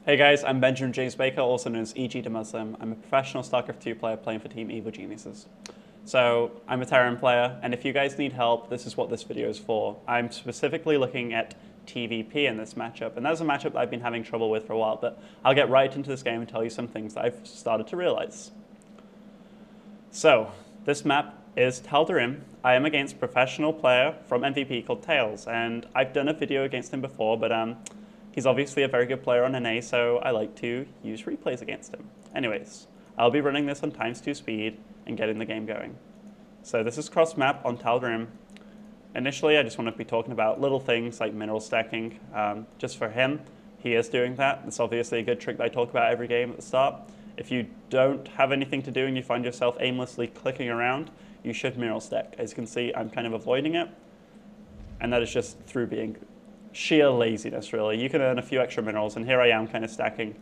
Hey guys, I'm Benjamin James Baker, also known as EG.DeMusliM. I'm a professional StarCraft 2 player playing for Team Evil Geniuses. So, I'm a Tal'darim player, and if you guys need help, this is what this video is for. I'm specifically looking at TvP in this matchup, and that's a matchup that I've been having trouble with for a while, but I'll get right into this game and tell you some things that I've started to realize. So, this map is Tal'darim. I am against a professional player from MVP called Tails, and I've done a video against him before, but he's obviously a very good player on NA, so I like to use replays against him. Anyways, I'll be running this on ×2 speed and getting the game going. So this is cross map on Tal'darim. Initially, I just want to be talking about little things like mineral stacking. Just for him, he is doing that. It's obviously a good trick that I talk about every game at the start. If you don't have anything to do and you find yourself aimlessly clicking around, you should mineral stack. As you can see, I'm kind of avoiding it. And that is just through being sheer laziness, really. You can earn a few extra minerals, and here I am kind of stacking.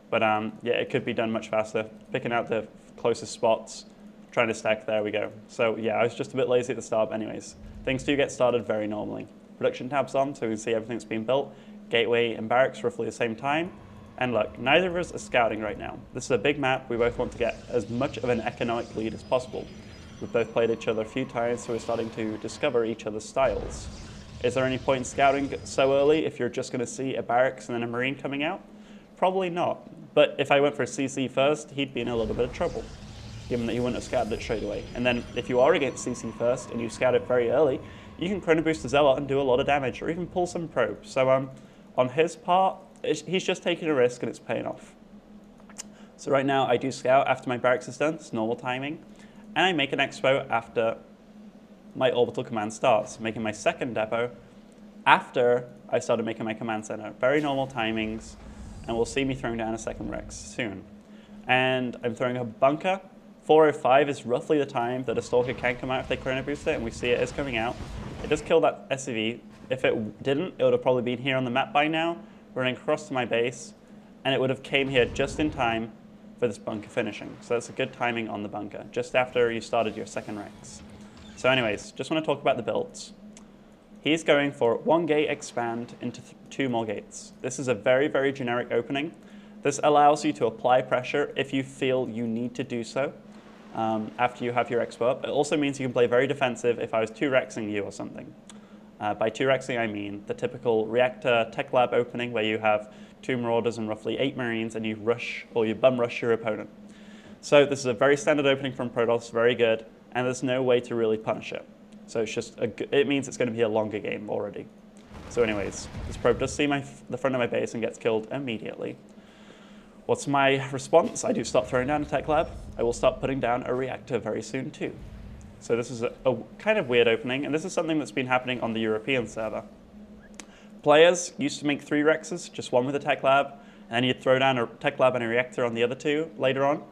But yeah, it could be done much faster. Picking out the closest spots, trying to stack, there we go. So yeah, I was just a bit lazy at the start, but anyways. Things do get started very normally. Production tab's on, so we can see everything that's been built. Gateway and barracks roughly the same time. And look, neither of us are scouting right now. This is a big map. We both want to get as much of an economic lead as possible. We've both played each other a few times, so we're starting to discover each other's styles. Is there any point in scouting so early if you're just going to see a barracks and then a marine coming out? Probably not. But if I went for a CC first, he'd be in a little bit of trouble, given that he wouldn't have scouted it straight away. And then if you are against CC first and you scout it very early, you can chrono boost the Zealot and do a lot of damage, or even pull some probes. So on his part, he's just taking a risk and it's paying off. So right now I do scout after my barracks is done, it's normal timing, and I make an expo after my orbital command starts, making my second depot after I started making my command center. Very normal timings, and we'll see me throwing down a second Rex soon. And I'm throwing a bunker. 4:05 is roughly the time that a Stalker can come out if they chrono boost it, and we see it is coming out. It does kill that SCV. If it didn't, it would have probably been here on the map by now, running across to my base, and it would have came here just in time for this bunker finishing. So that's a good timing on the bunker, just after you started your second Rex. So anyways, just want to talk about the builds. He's going for 1 gate expand into 2 more gates. This is a very, very generic opening. This allows you to apply pressure if you feel you need to do so after you have your expo up. It also means you can play very defensive if I was 2-rexing you or something. By 2-rexing, I mean the typical reactor tech lab opening where you have 2 marauders and roughly 8 marines and you rush or you bum rush your opponent. So this is a very standard opening from Protoss, very good. And there's no way to really punish it. So it's just it means it's going to be a longer game already. So anyways, this probe does see the front of my base and gets killed immediately. What's my response? I do start throwing down a tech lab. I will start putting down a reactor very soon too. So this is a kind of weird opening, and this is something that's been happening on the European server. Players used to make 3 Rexes, just 1 with a tech lab, and then you'd throw down a tech lab and a reactor on the other 2 later on.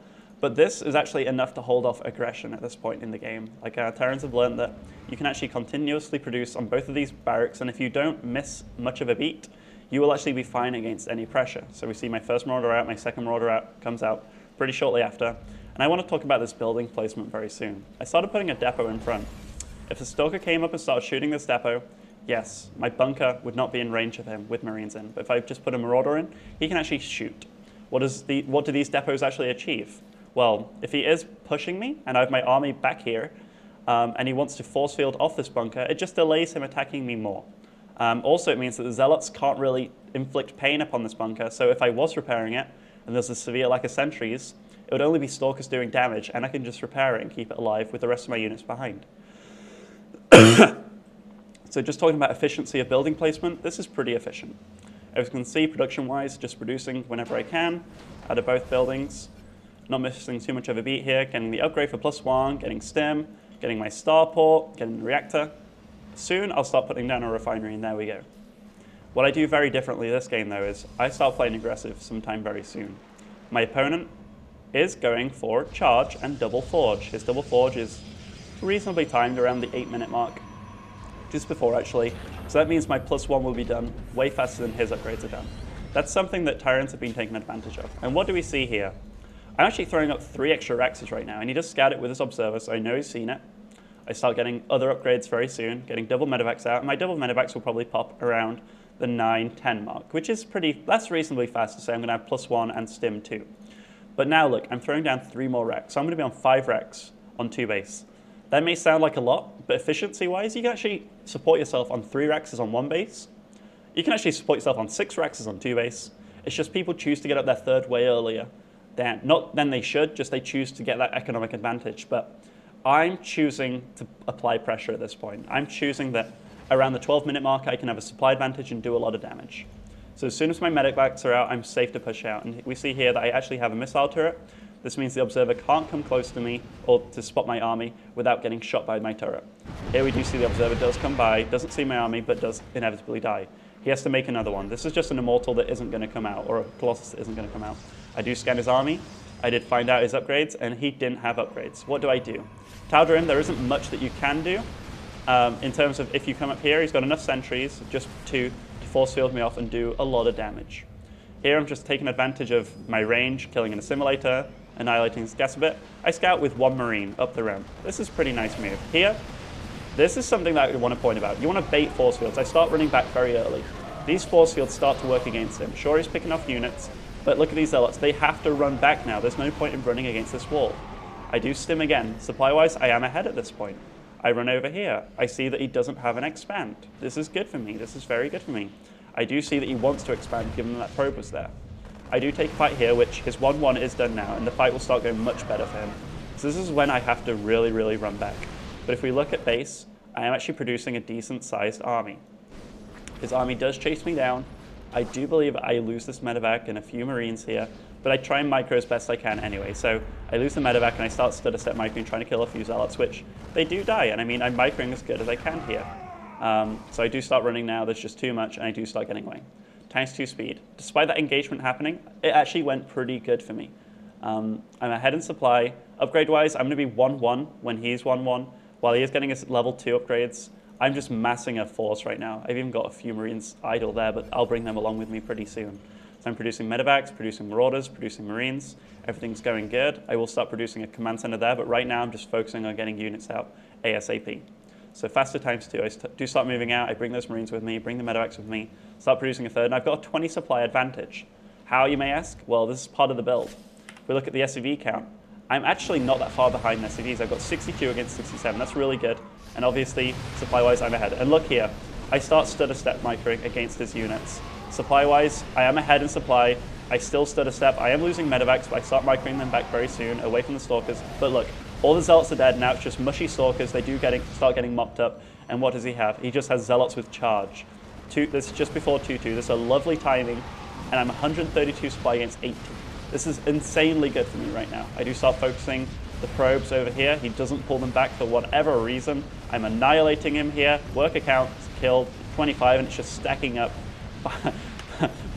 But this is actually enough to hold off aggression at this point in the game. Like Terrans have learned that you can actually continuously produce on both of these barracks, and if you don't miss much of a beat, you will actually be fine against any pressure. So we see my first marauder out, my second marauder comes out pretty shortly after. And I want to talk about this building placement very soon. I started putting a depot in front. If the Stalker came up and started shooting this depot, yes, my bunker would not be in range of him with marines in. But if I just put a marauder in, he can actually shoot. What do these depots actually achieve? Well, if he is pushing me and I have my army back here and he wants to force field off this bunker, it just delays him attacking me more. Also, it means that the Zealots can't really inflict pain upon this bunker, so if I was repairing it and there's a severe lack of sentries, it would only be Stalkers doing damage, and I can just repair it and keep it alive with the rest of my units behind. So just talking about efficiency of building placement, this is pretty efficient. As you can see, production-wise, just producing whenever I can out of both buildings. Not missing too much of a beat here, getting the upgrade for +1, getting stim, getting my starport, getting the reactor. Soon I'll start putting down a refinery, and there we go. What I do very differently this game though is I start playing aggressive sometime very soon. My opponent is going for charge and double forge. His double forge is reasonably timed around the 8-minute mark, just before actually. So that means my +1 will be done way faster than his upgrades are done. That's something that Tyrants have been taking advantage of. And what do we see here? I'm actually throwing up 3 extra Rexes right now, and he just scouted it with his observer, so I know he's seen it. I start getting other upgrades very soon, getting double medevacs out, and my double medevacs will probably pop around the 9, 10 mark, which is that's reasonably fast to say. I'm going to have +1 and stim 2. But now look, I'm throwing down 3 more wrecks. So I'm going to be on 5 wrecks on 2 base. That may sound like a lot, but efficiency-wise, you can actually support yourself on 3 rexes on 1 base. You can actually support yourself on 6 rexes on 2 base. It's just people choose to get up their 3rd way earlier. Not then they should, just they choose to get that economic advantage. But I'm choosing to apply pressure at this point. I'm choosing that around the 12-minute mark, I can have a supply advantage and do a lot of damage. So as soon as my medic backs are out, I'm safe to push out. And we see here that I actually have a missile turret. This means the observer can't come close to me or to spot my army without getting shot by my turret. Here we do see the observer does come by, doesn't see my army, but does inevitably die. He has to make another one. This is just an immortal that isn't going to come out, or a colossus that isn't going to come out. I do scan his army. I did find out his upgrades, and he didn't have upgrades. What do I do? Tal'darim, there isn't much that you can do. In terms of if you come up here, he's got enough sentries, just 2, to force field me off and do a lot of damage. Here I'm just taking advantage of my range, killing an assimilator, annihilating his gas a bit. I scout with 1 marine up the ramp. This is a pretty nice move. Here, this is something that I want to point about. You want to bait force fields. I start running back very early. These force fields start to work against him. Sure, he's picking off units, but look at these zealots. They have to run back now. There's no point in running against this wall. I do stim again. Supply-wise, I am ahead at this point. I run over here. I see that he doesn't have an expand. This is good for me. This is very good for me. I do see that he wants to expand, given that probe was there. I do take a fight here, which his 1-1 is done now, and the fight will start going much better for him. So this is when I have to really, really run back. But if we look at base, I am actually producing a decent-sized army. His army does chase me down. I do believe I lose this medevac and a few marines here, but I try and micro as best I can anyway. So I lose the medevac and I start stutter step microing, trying to kill a few zealots, which they do die. And I mean, I'm microing as good as I can here. So I do start running now. There's just too much, and I do start getting away. ×2 speed. Despite that engagement happening, it actually went pretty good for me. I'm ahead in supply. Upgrade-wise, I'm going to be 1-1 when he's 1-1. While he is getting his level 2 upgrades, I'm just massing a force right now. I've even got a few marines idle there, but I'll bring them along with me pretty soon. So I'm producing medevacs, producing marauders, producing marines. Everything's going good. I will start producing a command center there, but right now I'm just focusing on getting units out ASAP. So faster ×2. I do start moving out. I bring those marines with me, bring the medevacs with me, start producing a 3rd, and I've got a 20 supply advantage. How, you may ask? Well, this is part of the build. If we look at the SCV count, I'm actually not that far behind SCVs. I've got 62 against 67. That's really good. And obviously, supply-wise, I'm ahead. And look here. I start stutter step microing against his units. Supply-wise, I am ahead in supply. I still stutter step. I am losing medevacs, but I start microing them back very soon, away from the stalkers. But look, all the zealots are dead. Now it's just mushy stalkers. They do start getting mopped up. And what does he have? He just has zealots with charge. This is just before 2-2. This is a lovely timing. And I'm 132 supply against 80. This is insanely good for me right now. I do start focusing the probes over here. He doesn't pull them back for whatever reason. I'm annihilating him here. Worker count killed 25, and it's just stacking up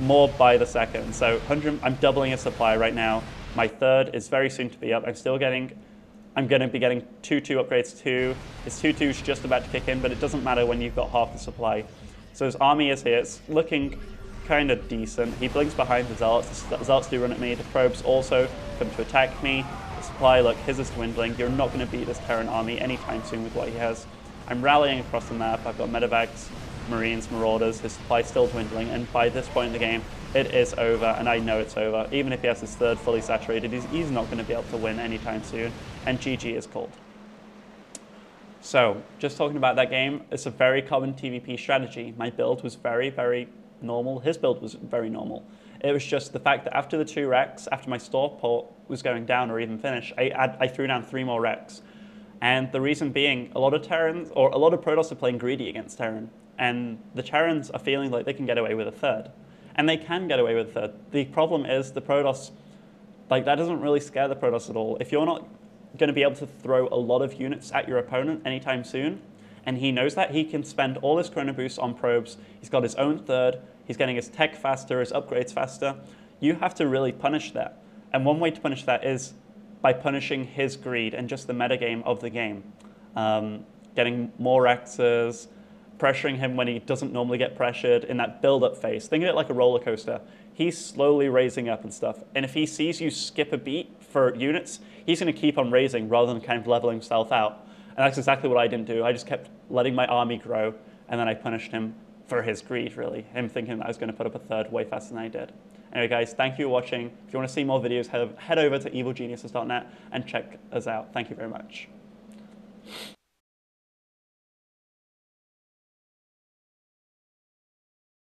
more by the second. So I'm doubling his supply right now. My 3rd is very soon to be up. I'm going to be getting 2-2 upgrades too. His 2-2 is just about to kick in, but it doesn't matter when you've got half the supply. So his army is here. It's looking kind of decent. He blinks behind the zealots. The zealots do run at me. The probes also come to attack me. The supply, look, his is dwindling. You're not going to beat this Terran army anytime soon with what he has. I'm rallying across the map. I've got medevacs, marines, marauders. His supply is still dwindling, and by this point in the game, it is over, and I know it's over. Even if he has his 3rd fully saturated, he's not going to be able to win anytime soon, and GG is called. So, just talking about that game, it's a very common TvP strategy. My build was very, very normal. His build was very normal. It was just the fact that after the 2 wrecks, after my store port was going down or even finished, I threw down 3 more wrecks. And the reason being, a lot of Terrans, or a lot of Protoss are playing greedy against Terran, and the Terrans are feeling like they can get away with a 3rd. And they can get away with a 3rd. The problem is the Protoss, like, that doesn't really scare the Protoss at all. If you're not going to be able to throw a lot of units at your opponent anytime soon, and he knows that, he can spend all his chrono boosts on probes. He's got his own 3rd. He's getting his tech faster, his upgrades faster. You have to really punish that. And one way to punish that is by punishing his greed and just the metagame of the game. Getting more X's, pressuring him when he doesn't normally get pressured in that build-up phase. Think of it like a roller coaster. He's slowly raising up and stuff. And if he sees you skip a beat for units, he's going to keep on raising rather than kind of leveling himself out. And that's exactly what I didn't do. I just kept letting my army grow, and then I punished him for his greed, really. Him thinking that I was going to put up a third way faster than I did. Anyway, guys, thank you for watching. If you want to see more videos, head over to evilgeniuses.net and check us out. Thank you very much.